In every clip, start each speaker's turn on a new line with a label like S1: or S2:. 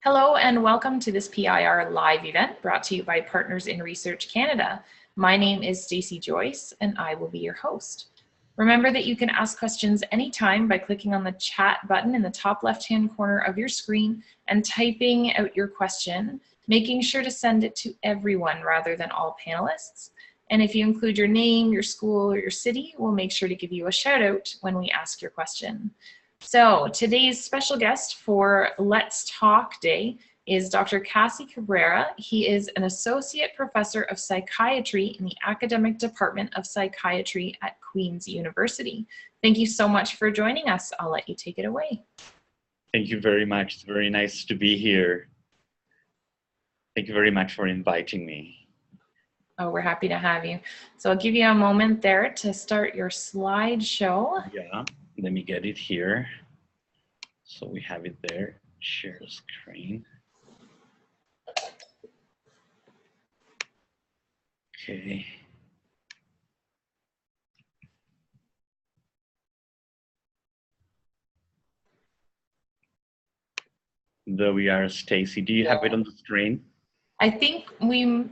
S1: Hello and welcome to this PIR live event brought to you by Partners in Research Canada. My name is Stacey Joyce and I will be your host. Remember that you can ask questions anytime by clicking on the chat button in the top left-hand corner of your screen and typing out your question, making sure to send it to everyone rather than all panelists. And if you include your name, your school, or your city, we'll make sure to give you a shout out when we ask your question. So today's special guest for Let's Talk Day is Dr. Casi Cabrera. He is an associate professor of psychiatry in the academic department of psychiatry at Queen's University. Thank you so much for joining us. I'll let you take it away.
S2: Thank you very much. It's very nice to be here. Thank you very much for inviting me.
S1: Oh, we're happy to have you. So I'll give you a moment there to start your slideshow.
S2: Yeah. Let me get it here. So we have it there. Share screen. Okay. There we are, Stacey. Do you have it on the screen?
S1: I think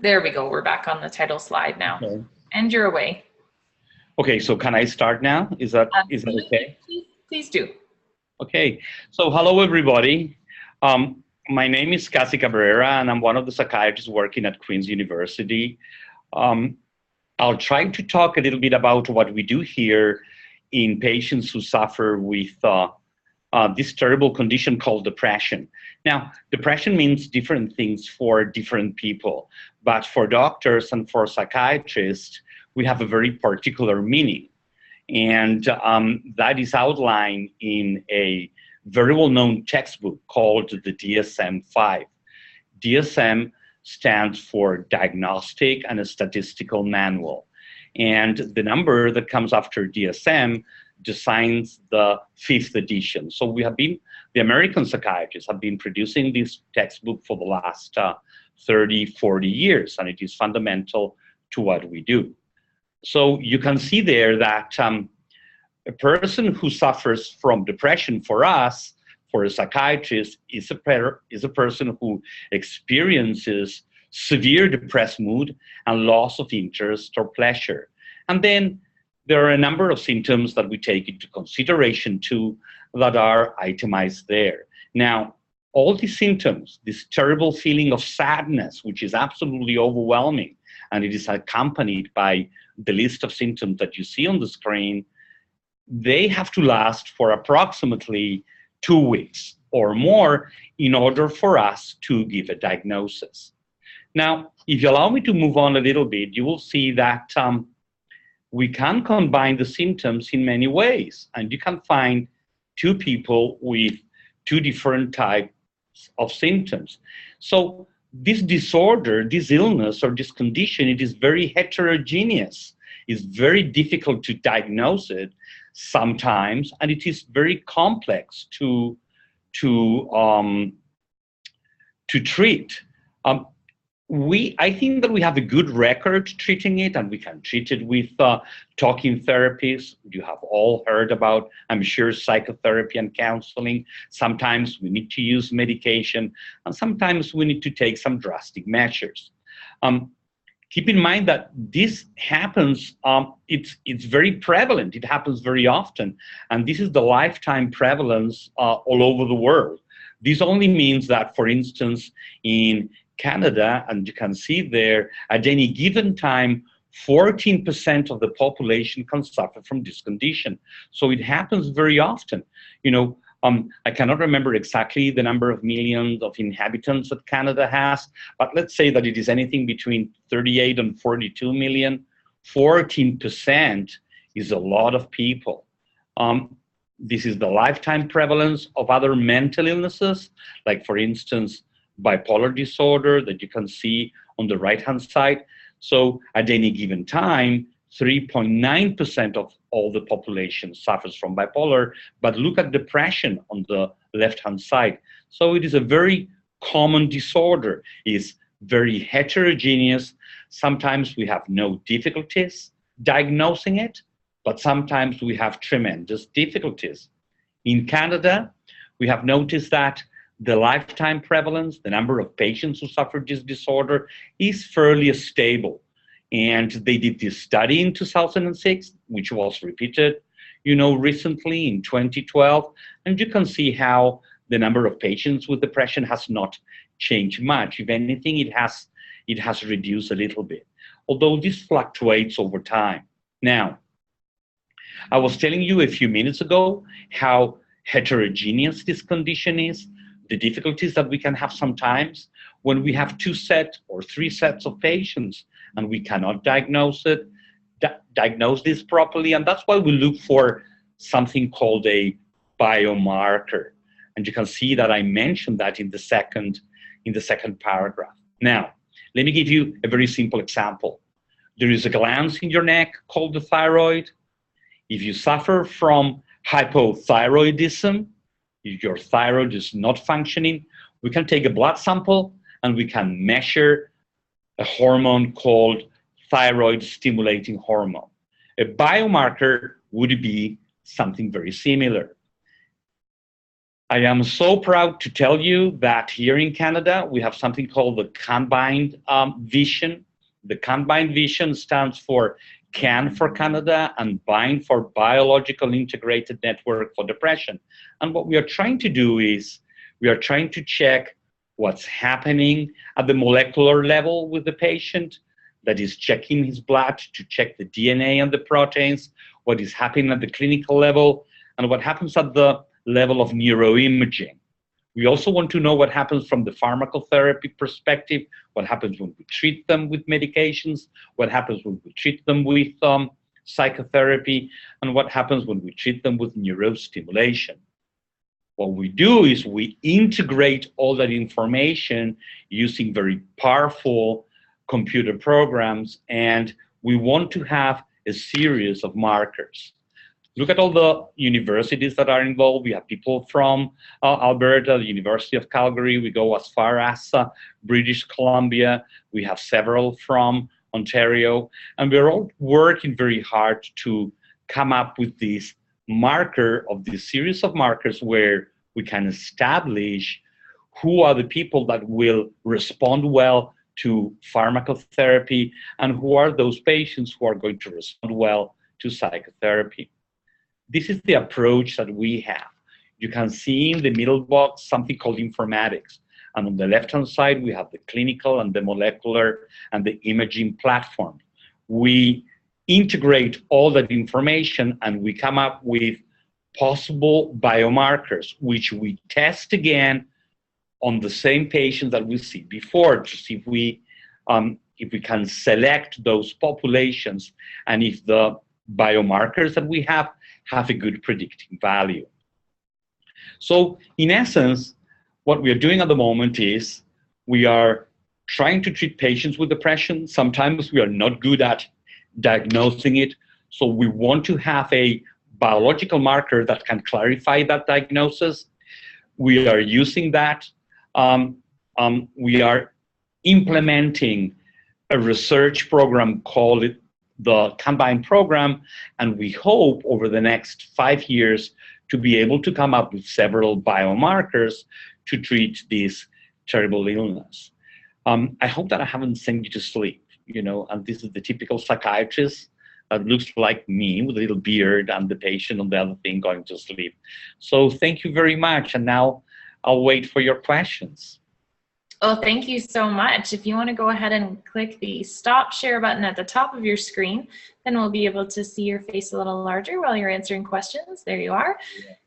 S1: there we go. We're back on the title slide now. Okay. And you're away.
S2: Okay, so can I start now? Is that okay?
S1: Please do.
S2: Okay, so hello everybody. My name is Casi Cabrera and I'm one of the psychiatrists working at Queen's University. I'll try to talk a little bit about what we do here in patients who suffer with this terrible condition called depression. Now, depression means different things for different people, but for doctors and for psychiatrists, we have a very particular meaning. And that is outlined in a very well-known textbook called the DSM-5. DSM stands for Diagnostic and Statistical Manual. And the number that comes after DSM designs the 5th edition. So the American psychiatrists have been producing this textbook for the last 30, 40 years, and it is fundamental to what we do. So you can see there that a person who suffers from depression for us, for a psychiatrist, is a person who experiences severe depressed mood and loss of interest or pleasure. And then there are a number of symptoms that we take into consideration too that are itemized there. Now, all these symptoms, this terrible feeling of sadness, which is absolutely overwhelming, and it is accompanied by the list of symptoms that you see on the screen, they have to last for approximately 2 weeks or more in order for us to give a diagnosis. Now, if you allow me to move on a little bit, you will see that we can combine the symptoms in many ways, and you can find 2 people with 2 different types of symptoms. So this disorder, this illness or this condition, it is very heterogeneous. It's very difficult to diagnose it sometimes, and it is very complex to treat. I think that we have a good record treating it, and we can treat it with talking therapies. You have all heard about, I'm sure, psychotherapy and counseling. Sometimes we need to use medication, and sometimes we need to take some drastic measures. Keep in mind that this happens, it's very prevalent, it happens very often, and this is the lifetime prevalence all over the world. This only means that, for instance, in Canada, and you can see there, at any given time, 14% of the population can suffer from this condition. So it happens very often. You know, I cannot remember exactly the number of millions of inhabitants that Canada has, but let's say that it is anything between 38 and 42 million. 14% is a lot of people. This is the lifetime prevalence of other mental illnesses, like, for instance, bipolar disorder that you can see on the right-hand side. So at any given time, 3.9% of all the population suffers from bipolar, but look at depression on the left-hand side. So it is a very common disorder. It's very heterogeneous. Sometimes we have no difficulties diagnosing it, but sometimes we have tremendous difficulties. In Canada, we have noticed that the lifetime prevalence, the number of patients who suffer this disorder, is fairly stable. And they did this study in 2006, which was repeated, recently in 2012. And you can see how the number of patients with depression has not changed much. If anything, it has reduced a little bit, although this fluctuates over time. Now, I was telling you a few minutes ago how heterogeneous this condition is, the difficulties that we can have sometimes when we have 2 sets or 3 sets of patients and we cannot diagnose this properly. And that's why we look for something called a biomarker. And you can see that I mentioned that in the second paragraph. Now, let me give you a very simple example. There is a gland in your neck called the thyroid. If you suffer from hypothyroidism, if your thyroid is not functioning, we can take a blood sample and we can measure a hormone called thyroid stimulating hormone. A biomarker would be something very similar. I am so proud to tell you that here in Canada, we have something called the CANBIND vision. The CANBIND vision stands for CAN for Canada and BIND for Biological Integrated Network for Depression. And what we are trying to do is we are trying to check what's happening at the molecular level with the patient, that is checking his blood to check the DNA and the proteins, what is happening at the clinical level, and what happens at the level of neuroimaging. We also want to know what happens from the pharmacotherapy perspective, what happens when we treat them with medications, what happens when we treat them with psychotherapy, and what happens when we treat them with neurostimulation. What we do is we integrate all that information using very powerful computer programs, and we want to have a series of markers. Look at all the universities that are involved. We have people from Alberta, the University of Calgary. We go as far as British Columbia. We have several from Ontario. And we're all working very hard to come up with this marker of this series of markers where we can establish who are the people that will respond well to pharmacotherapy and who are those patients who are going to respond well to psychotherapy. This is the approach that we have. You can see in the middle box something called informatics. And on the left-hand side, we have the clinical and the molecular and the imaging platform. We integrate all that information and we come up with possible biomarkers, which we test again on the same patients that we see before to see if we can select those populations and if the biomarkers that we have a good predicting value. So in essence, what we are doing at the moment is we are trying to treat patients with depression. Sometimes we are not good at diagnosing it. So we want to have a biological marker that can clarify that diagnosis. We are using that. We are implementing a research program called the CANBIND program, and we hope over the next 5 years to be able to come up with several biomarkers to treat this terrible illness. I hope that I haven't sent you to sleep, and this is the typical psychiatrist that looks like me with a little beard and the patient on the other thing going to sleep. So thank you very much, and now I'll wait for your questions.
S1: Well, thank you so much. If you want to go ahead and click the stop share button at the top of your screen, then we'll be able to see your face a little larger while you're answering questions. There you are.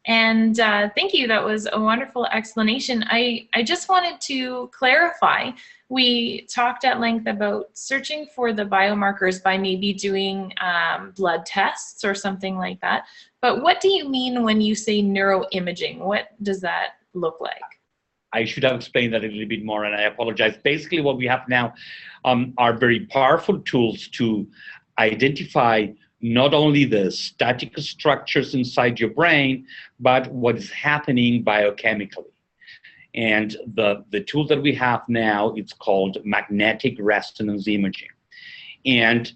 S1: And thank you. That was a wonderful explanation. I just wanted to clarify. We talked at length about searching for the biomarkers by maybe doing blood tests or something like that. But what do you mean when you say neuroimaging? What does that look like?
S2: I should have explained that a little bit more, and I apologize. Basically, what we have now are very powerful tools to identify not only the static structures inside your brain, but what is happening biochemically. And the tool that we have now, it's called magnetic resonance imaging. And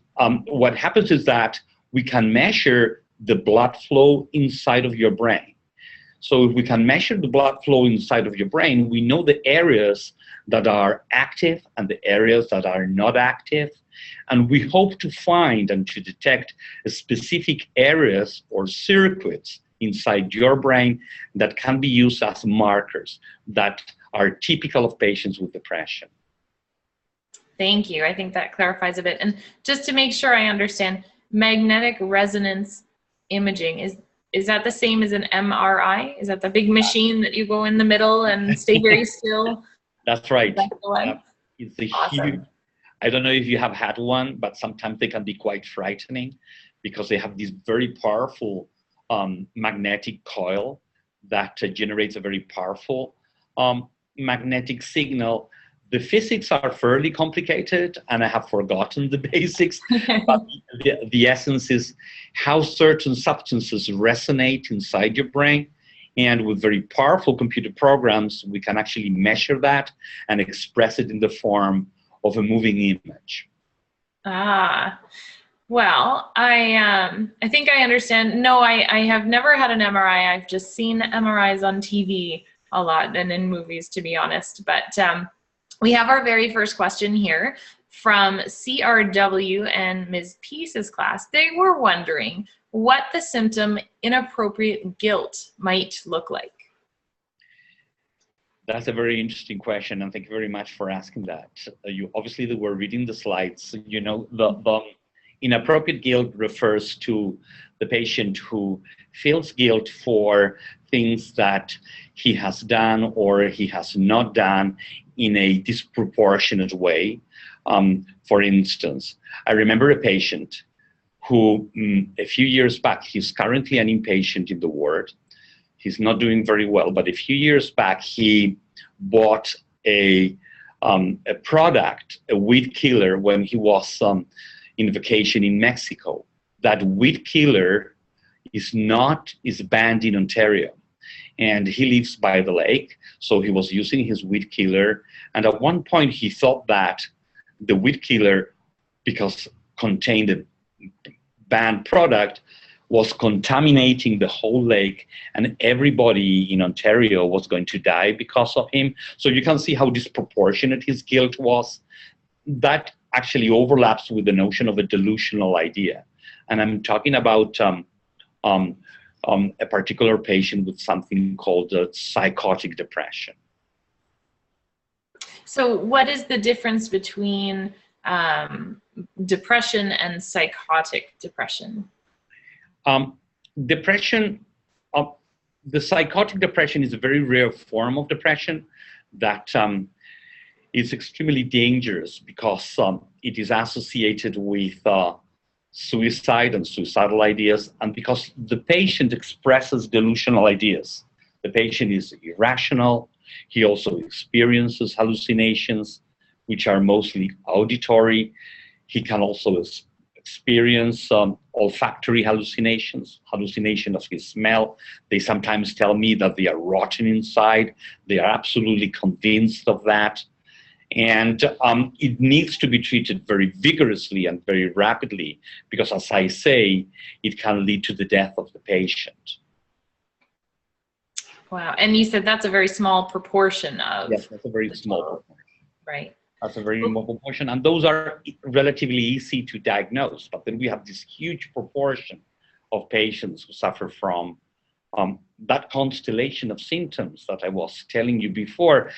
S2: what happens is that we can measure the blood flow inside of your brain. So if we can measure the blood flow inside of your brain, we know the areas that are active and the areas that are not active. And we hope to find and to detect specific areas or circuits inside your brain that can be used as markers that are typical of patients with depression.
S1: Thank you. I think that clarifies a bit. And just to make sure I understand, magnetic resonance imaging, is that the same as an MRI? Is that the big machine that you go in the middle and stay very still?
S2: That's right.
S1: That's the one?
S2: It's a
S1: Awesome.
S2: huge, I don't know if you have had one, but sometimes they can be quite frightening because they have this very powerful magnetic coil that generates a very powerful magnetic signal. The physics are fairly complicated, and I have forgotten the basics, but the essence is how certain substances resonate inside your brain. And with very powerful computer programs, we can actually measure that and express it in the form of a moving image.
S1: Ah, well, I think I understand. No, I have never had an MRI. I've just seen MRIs on TV a lot and in movies, to be honest. But we have our very first question here from CRW and Ms. Peace's class. They were wondering what the symptom inappropriate guilt might look like.
S2: That's a very interesting question, and thank you very much for asking that. You obviously were reading the slides. You know, the inappropriate guilt refers to the patient who feels guilt for things that he has done or he has not done in a disproportionate way. For instance, I remember a patient who a few years back, he's currently an inpatient in the ward. He's not doing very well, but a few years back, he bought a product, a weed killer, when he was in vacation in Mexico. That weed killer is banned in Ontario. And he lives by the lake, so he was using his weed killer. And at one point, he thought that the weed killer, because contained a banned product, was contaminating the whole lake, and everybody in Ontario was going to die because of him. So you can see how disproportionate his guilt was. That actually overlaps with the notion of a delusional idea. And I'm talking about a particular patient with something called psychotic depression.
S1: So what is the difference between depression and psychotic depression?
S2: Depression, the psychotic depression is a very rare form of depression that is extremely dangerous because it is associated with suicide and suicidal ideas, and because the patient expresses delusional ideas. The patient is irrational. He also experiences hallucinations, which are mostly auditory. He can also experience olfactory hallucinations, hallucination of his smell. They sometimes tell me that they are rotten inside. They are absolutely convinced of that. And it needs to be treated very vigorously and very rapidly because, as I say, it can lead to the death of the patient.
S1: Wow. And you said that's a very small proportion of...
S2: Yes, that's a very small proportion.
S1: Right.
S2: That's a very small proportion. And those are relatively easy to diagnose. But then we have this huge proportion of patients who suffer from that constellation of symptoms that I was telling you before.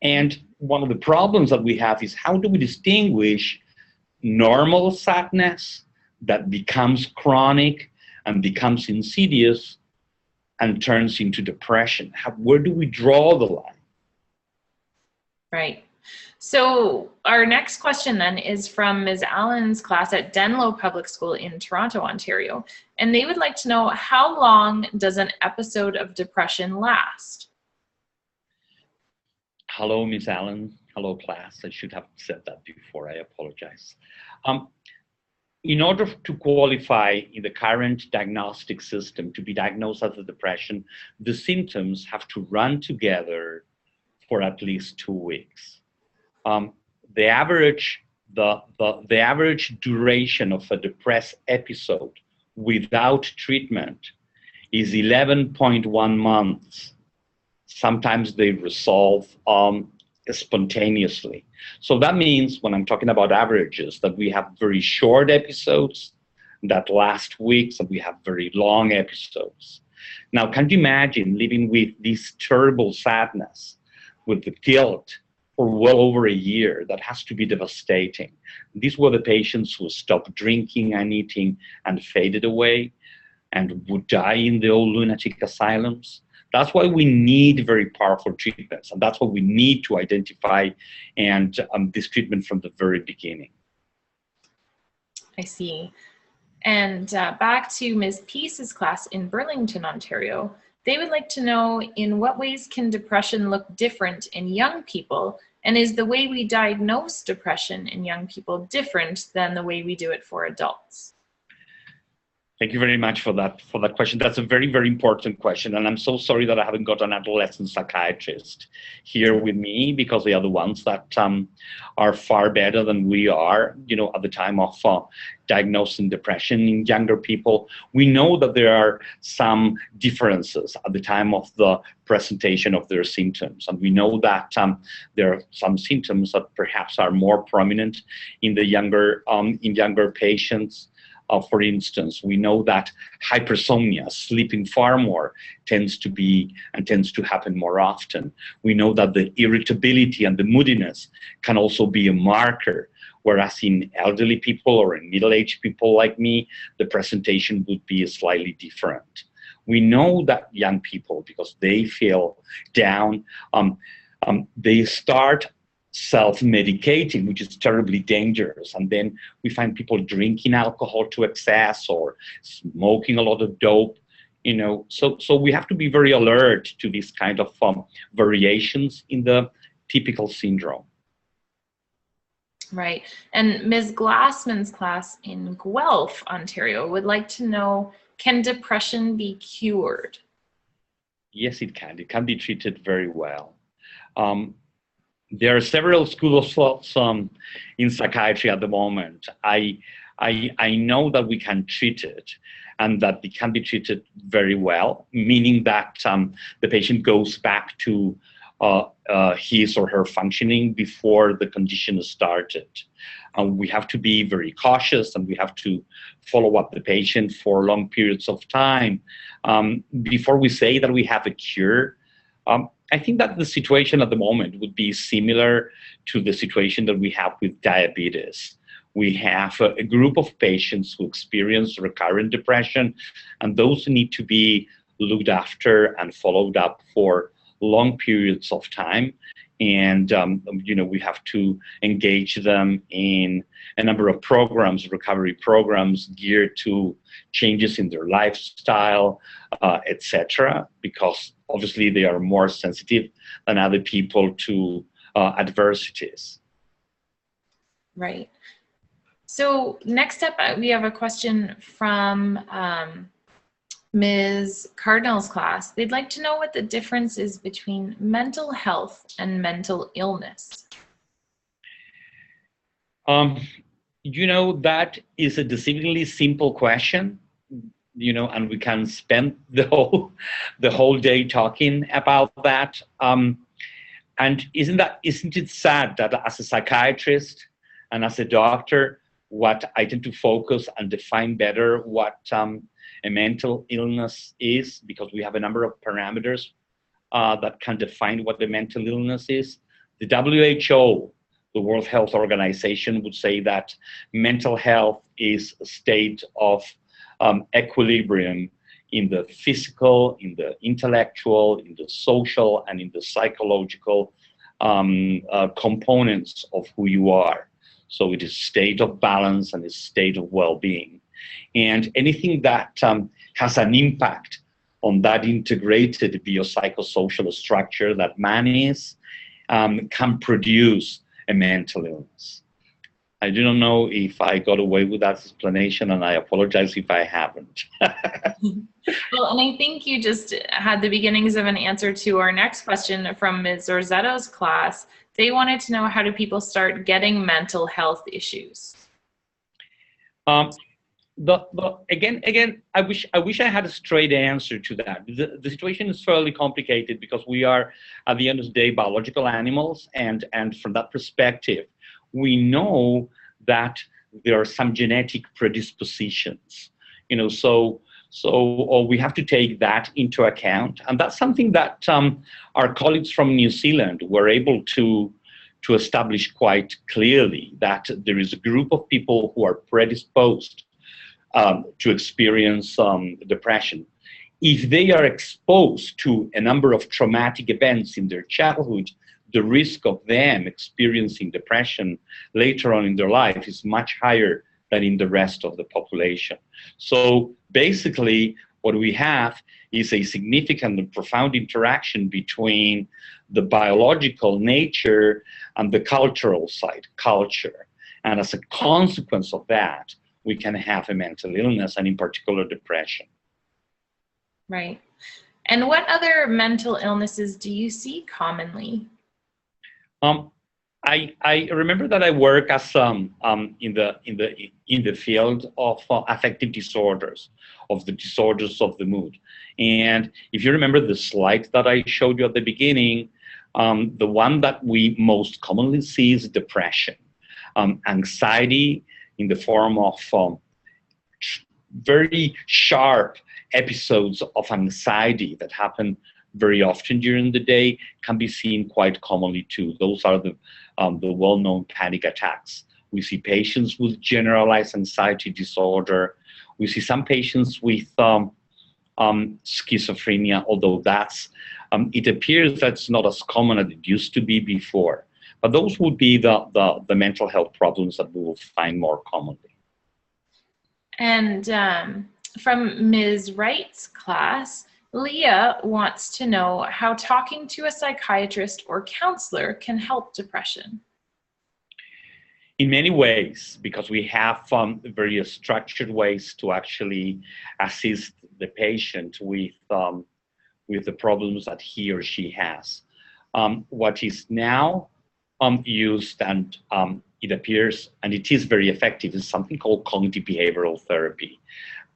S2: And one of the problems that we have is how do we distinguish normal sadness that becomes chronic and becomes insidious and turns into depression? Where do we draw the line?
S1: Right. So our next question then is from Ms. Allen's class at Denlow Public School in Toronto, Ontario. And they would like to know, how long does an episode of depression last?
S2: Hello, Ms. Allen. Hello, class. I should have said that before. I apologize. In order to qualify in the current diagnostic system to be diagnosed as a depression, the symptoms have to run together for at least 2 weeks. The average duration of a depressed episode without treatment is 11.1 months. Sometimes they resolve spontaneously. So that means, when I'm talking about averages, that we have very short episodes that last weeks, and we have very long episodes. Now, can you imagine living with this terrible sadness, with the guilt, for well over a year? That has to be devastating. These were the patients who stopped drinking and eating and faded away and would die in the old lunatic asylums. That's why we need very powerful treatments, and that's what we need to identify and this treatment from the very beginning.
S1: I see. And back to Ms. Peace's class in Burlington, Ontario, they would like to know, in what ways can depression look different in young people, and is the way we diagnose depression in young people different than the way we do it for adults?
S2: Thank you very much for that question. That's a very, very important question. And I'm so sorry that I haven't got an adolescent psychiatrist here with me, because they are the ones that are far better than we are, at the time of diagnosing depression in younger people. We know that there are some differences at the time of the presentation of their symptoms. And we know that there are some symptoms that perhaps are more prominent in the younger patients. For instance, we know that hypersomnia, sleeping far more, tends to happen more often. We know that the irritability and the moodiness can also be a marker, whereas in elderly people or in middle-aged people like me, the presentation would be slightly different. We know that young people, because they feel down, they start self-medicating, which is terribly dangerous. And then we find people drinking alcohol to excess or smoking a lot of dope, So we have to be very alert to these kind of variations in the typical syndrome.
S1: Right. And Ms. Glassman's class in Guelph, Ontario, would like to know, can depression be cured? Yes,
S2: it can. It can be treated very well. There are several schools of thoughts in psychiatry at the moment. I know that we can treat it, and that it can be treated very well, meaning that the patient goes back to his or her functioning before the condition started. We have to be very cautious, and we have to follow up the patient for long periods of time before we say that we have a cure. I think that the situation at the moment would be similar to the situation that we have with diabetes. We have a group of patients who experience recurrent depression, and those need to be looked after and followed up for long periods of time. And we have to engage them in a number of programs, recovery programs geared to changes in their lifestyle, etc., because obviously they are more sensitive than other people to adversities.
S1: Right. So next up, we have a question from Ms. Cardinal's class. They'd like to know what the difference is between mental health and mental illness.
S2: That is a deceivingly simple question, and we can spend the whole day talking about that. And isn't it sad that as a psychiatrist and as a doctor, what I tend to focus and define better what a mental illness is, because we have a number of parameters that can define what the mental illness is. The WHO, the World Health Organization, would say that mental health is a state of equilibrium in the physical, in the intellectual, in the social, and in the psychological components of who you are. So it is a state of balance and a state of well-being. And anything that has an impact on that integrated biopsychosocial structure that man is can produce a mental illness. I do not know if I got away with that explanation, and I apologize if I haven't.
S1: Well, and I think you just had the beginnings of an answer to our next question from Ms. Orzetto's class. They wanted to know, how do people start getting mental health issues?
S2: Again, I wish I had a straight answer to that. The situation is fairly complicated because we are, at the end of the day, biological animals, and from that perspective, we know that there are some genetic predispositions, so we have to take that into account, and that's something that our colleagues from New Zealand were able to establish quite clearly, that there is a group of people who are predisposed to experience depression. If they are exposed to a number of traumatic events in their childhood, the risk of them experiencing depression later on in their life is much higher than in the rest of the population. So basically, what we have is a significant and profound interaction between the biological nature and the cultural side, culture. And as a consequence of that, we can have a mental illness, and in particular depression.
S1: Right. And what other mental illnesses do you see commonly?
S2: I remember that I work as in the field of affective disorders, of the disorders of the mood. And if you remember the slide that I showed you at the beginning, the one that we most commonly see is depression, anxiety in the form of very sharp episodes of anxiety that happen very often during the day, can be seen quite commonly too. Those are the well-known panic attacks. We see patients with generalized anxiety disorder. We see some patients with schizophrenia, although that's it appears that's not as common as it used to be before. But those would be the mental health problems that we will find more commonly.
S1: And from Ms. Wright's class, Leah wants to know how talking to a psychiatrist or counselor can help depression.
S2: In many ways, because we have various structured ways to actually assist the patient with the problems that he or she has. What is now used, and it appears, and it is very effective, is something called cognitive behavioral therapy.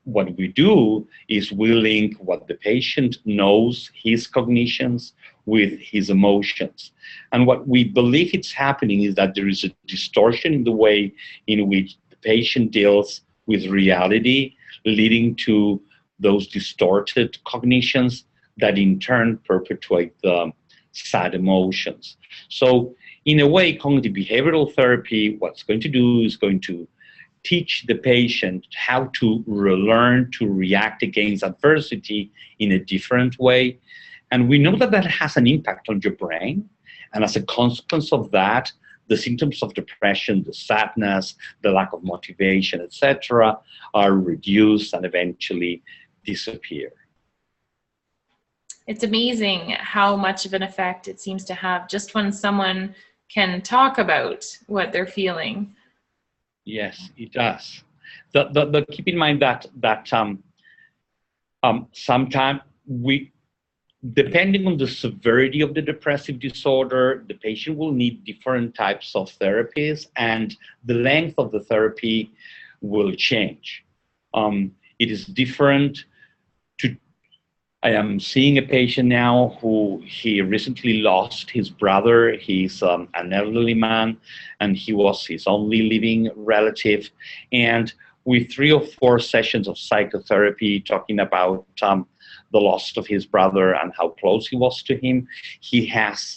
S2: What we do is we link what the patient knows, his cognitions, with his emotions. And what we believe it's happening is that there is a distortion in the way in which the patient deals with reality, leading to those distorted cognitions that in turn perpetuate the sad emotions. So in a way, cognitive behavioral therapy, what's going to do is going to teach the patient how to relearn to react against adversity in a different way. And we know that that has an impact on your brain. And as a consequence of that, the symptoms of depression, the sadness, the lack of motivation, etc., are reduced and eventually disappear.
S1: It's amazing how much of an effect it seems to have just when someone can talk about what they're feeling.
S2: Yes, it does. Keep in mind that sometimes depending on the severity of the depressive disorder, the patient will need different types of therapies, and the length of the therapy will change. It is different. I am seeing a patient now who he recently lost his brother. He's an elderly man, and he was his only living relative. And with 3 or 4 sessions of psychotherapy talking about the loss of his brother and how close he was to him, he has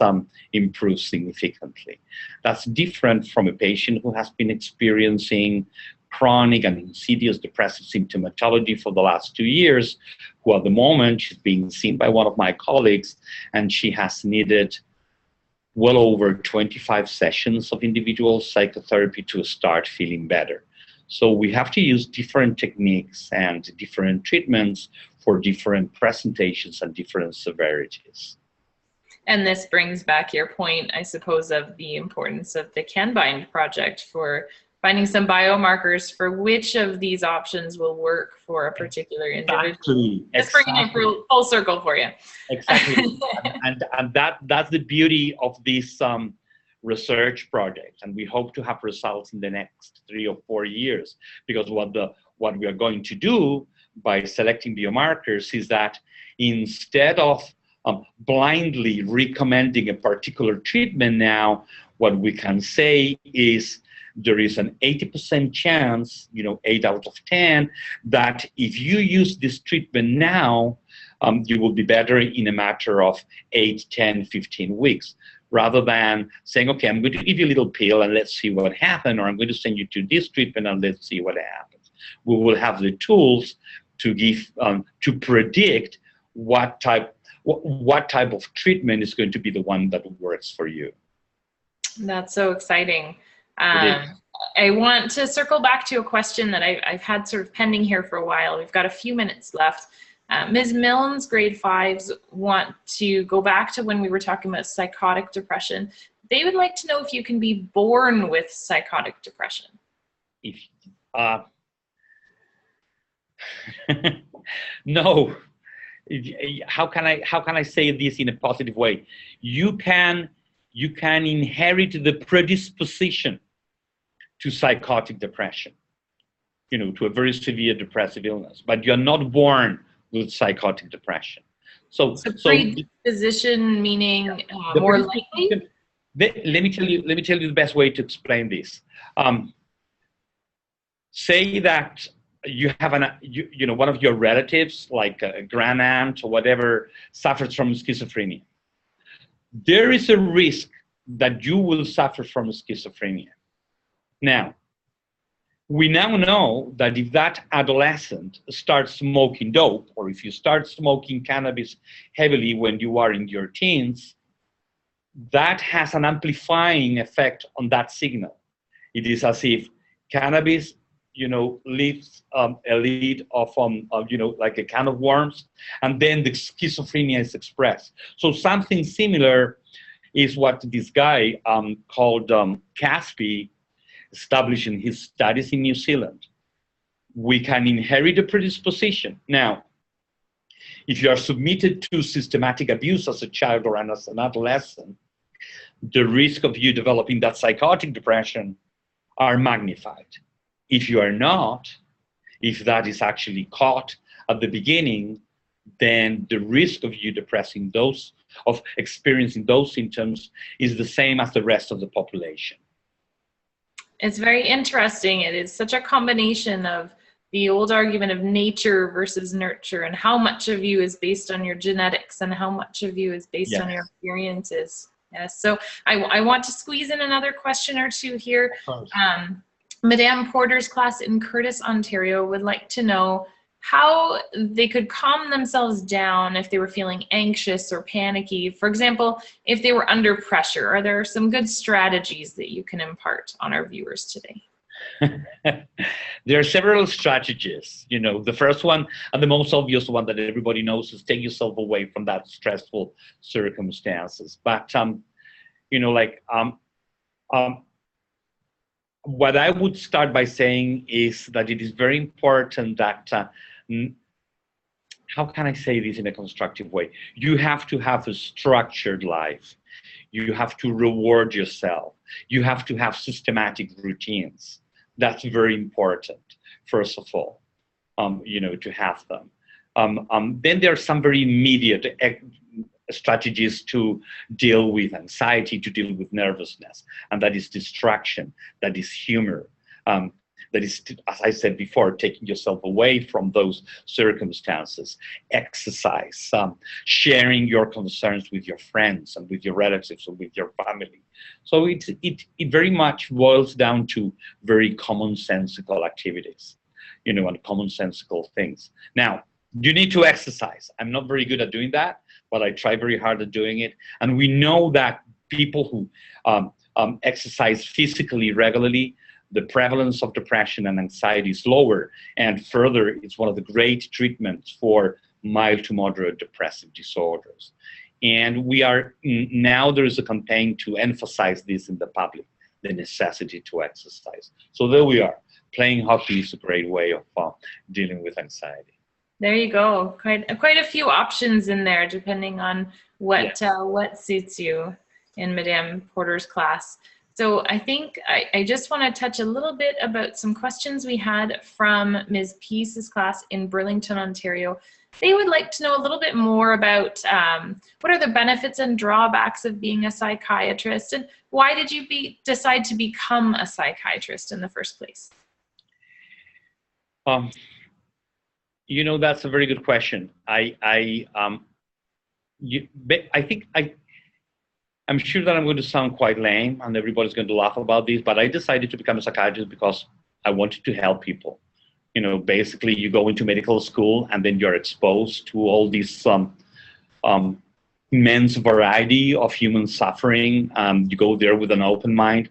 S2: improved significantly. That's different from a patient who has been experiencing chronic and insidious depressive symptomatology for the last 2 years, who at the moment she's being seen by one of my colleagues, and she has needed well over 25 sessions of individual psychotherapy to start feeling better. So we have to use different techniques and different treatments for different presentations and different severities.
S1: And this brings back your point, I suppose, of the importance of the CANBIND project for finding some biomarkers for which of these options will work for a particular individual. Just bringing it full circle for you.
S2: Exactly. and that's the beauty of this what we hope to have results in the next 3 or 4 years, because what what we are going to do by selecting biomarkers is that instead of blindly recommending a particular treatment now, what we can say is there is an 80% chance, 8 out of 10, that if you use this treatment now, you will be better in a matter of 8, 10, 15 weeks, rather than saying, okay, I'm going to give you a little pill and let's see what happens, or I'm going to send you to this treatment and let's see what happens. We will have the tools to give, to predict what type of treatment is going to be the one that works for you.
S1: That's so exciting. I want to circle back to a question that I've had sort of pending here for a while. We've got a few minutes left. Ms. Milne's grade 5s want to go back to when we were talking about psychotic depression. They would like to know if you can be born with psychotic depression.
S2: No. How can I say this in a positive way? You can inherit the predisposition to psychotic depression, to a very severe depressive illness, but you're not born with psychotic depression. So
S1: predisposition meaning more likely?
S2: Let me tell you the best way to explain this. Say that you have one of your relatives, like a grandaunt or whatever, suffers from schizophrenia. There is a risk that you will suffer from schizophrenia. Now, we now know that if that adolescent starts smoking dope, or if you start smoking cannabis heavily when you are in your teens, that has an amplifying effect on that signal. It is as if cannabis, leaves a lid of, like a can of worms, and then the schizophrenia is expressed. So something similar is what this guy called Casi established in his studies in New Zealand. We can inherit a predisposition. Now, if you are submitted to systematic abuse as a child or as an adolescent, the risk of you developing that psychotic depression are magnified. If you are not, if that is actually caught at the beginning, then the risk of you experiencing those symptoms is the same as the rest of the population.
S1: It's very interesting. It is such a combination of the old argument of nature versus nurture, and how much of you is based on your genetics and how much of you is based on your experiences. Yes. So I want to squeeze in another question or two here. Madame Porter's class in Curtis, Ontario would like to know how they could calm themselves down if they were feeling anxious or panicky. For example, if they were under pressure. Are there some good strategies that you can impart on our viewers today?
S2: There are several strategies. The first one, and the most obvious one that everybody knows, is take yourself away from that stressful circumstances. But what I would start by saying is that it is very important that, how can I say this in a constructive way? You have to have a structured life. You have to reward yourself. You have to have systematic routines. That's very important, first of all, to have them. Then there are some very immediate strategies to deal with anxiety, to deal with nervousness, and that is distraction, that is humor, that is, as I said before, taking yourself away from those circumstances, exercise, sharing your concerns with your friends and with your relatives or with your family. So it very much boils down to very commonsensical activities, and commonsensical things. Now, you need to exercise. I'm not very good at doing that, but I try very hard at doing it. And we know that people who exercise physically regularly, the prevalence of depression and anxiety is lower. And further, it's one of the great treatments for mild to moderate depressive disorders. And now there is a campaign to emphasize this in the public, the necessity to exercise. So there we are. Playing hockey is a great way of dealing with anxiety.
S1: There you go. Quite a few options in there, depending on what suits you in Madame Porter's class. So I think I just want to touch a little bit about some questions we had from Ms. Peace's class in Burlington, Ontario. They would like to know a little bit more about what are the benefits and drawbacks of being a psychiatrist, and why did you decide to become a psychiatrist in the first place?
S2: You know, that's a very good question. I'm sure that I'm going to sound quite lame and everybody's going to laugh about this, but I decided to become a psychiatrist because I wanted to help people. You know, basically you go into medical school and then you're exposed to all these immense variety of human suffering. You go there with an open mind.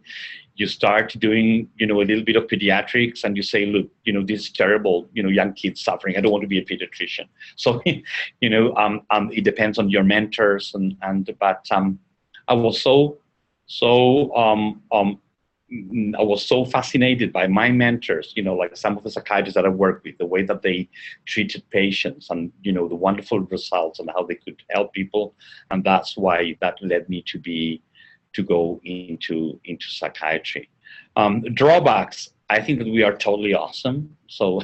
S2: You start doing, you know, a little bit of pediatrics and you say, look, you know, this is terrible, you know, young kids suffering. I don't want to be a pediatrician. So, you know, it depends on your mentors but I was so fascinated by my mentors, you know, like some of the psychiatrists that I worked with, the way that they treated patients and, you know, the wonderful results and how they could help people. And that's why that led me to go into psychiatry. Drawbacks, I think that we are totally awesome. So,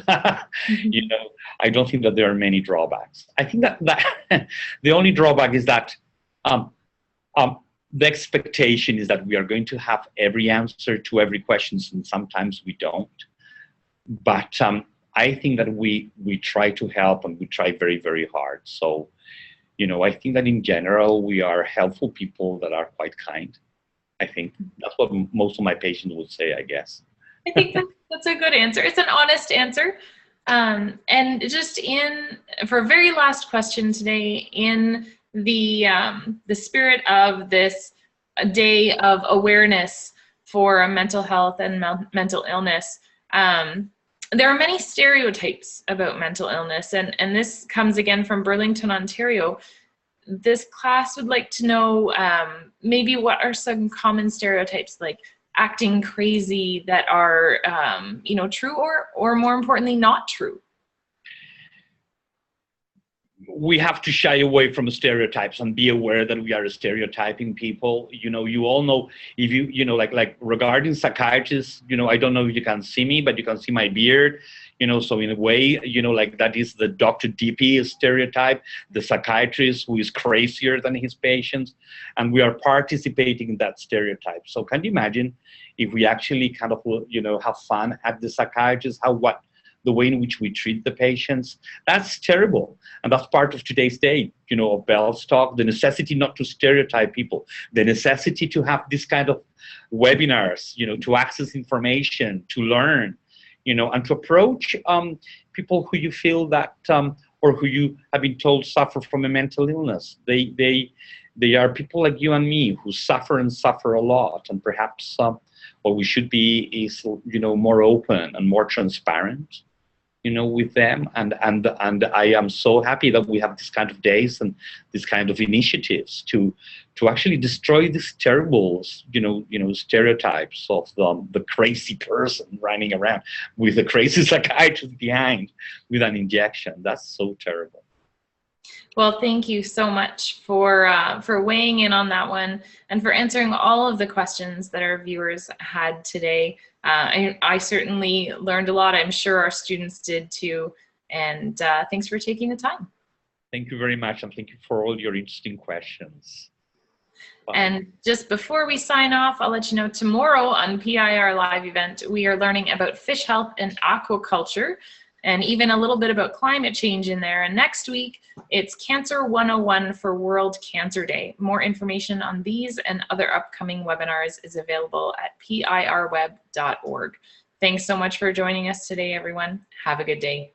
S2: you know, I don't think that there are many drawbacks. I think that the only drawback is that the expectation is that we are going to have every answer to every question, and sometimes we don't. But I think that we try to help and we try very, very hard. So, you know, I think that in general, we are helpful people that are quite kind. I think that's what most of my patients would say, I guess.
S1: I think that's a good answer. It's an honest answer. And just for a very last question today, in the spirit of this day of awareness for mental health and mental illness, there are many stereotypes about mental illness, and this comes again from Burlington, Ontario. This class would like to know maybe what are some common stereotypes, like acting crazy, that are you know, true or more importantly not true.
S2: We have to shy away from stereotypes and be aware that we are stereotyping people. You know, you all know, if you know, like regarding psychiatrists, you know, I don't know if you can see me, but you can see my beard, you know, so in a way, you know, like that is the Dr. DP stereotype, the psychiatrist who is crazier than his patients, and we are participating in that stereotype. So can you imagine if we actually kind of, you know, have fun at the psychiatrist, the way in which we treat the patients? That's terrible. And that's part of today's day, you know, of Bell's talk, the necessity not to stereotype people, the necessity to have this kind of webinars, you know, to access information, to learn, you know, and to approach people who you feel that, or who you have been told suffer from a mental illness. They are people like you and me who suffer and suffer a lot. And perhaps what we should be is, you know, more open and more transparent, you know, with them. And I am so happy that we have this kind of days and this kind of initiatives to actually destroy these terrible, you know, stereotypes of the crazy person running around with a crazy psychiatrist behind with an injection. That's so terrible.
S1: Well, thank you so much for weighing in on that one and for answering all of the questions that our viewers had today. I certainly learned a lot. I'm sure our students did too. And thanks for taking the time.
S2: Thank you very much. And thank you for all your interesting questions. Bye.
S1: And just before we sign off, I'll let you know tomorrow on PIR live event, we are learning about fish health and aquaculture, and even a little bit about climate change in there. And next week, it's Cancer 101 for World Cancer Day. More information on these and other upcoming webinars is available at pirweb.org. Thanks so much for joining us today, everyone. Have a good day.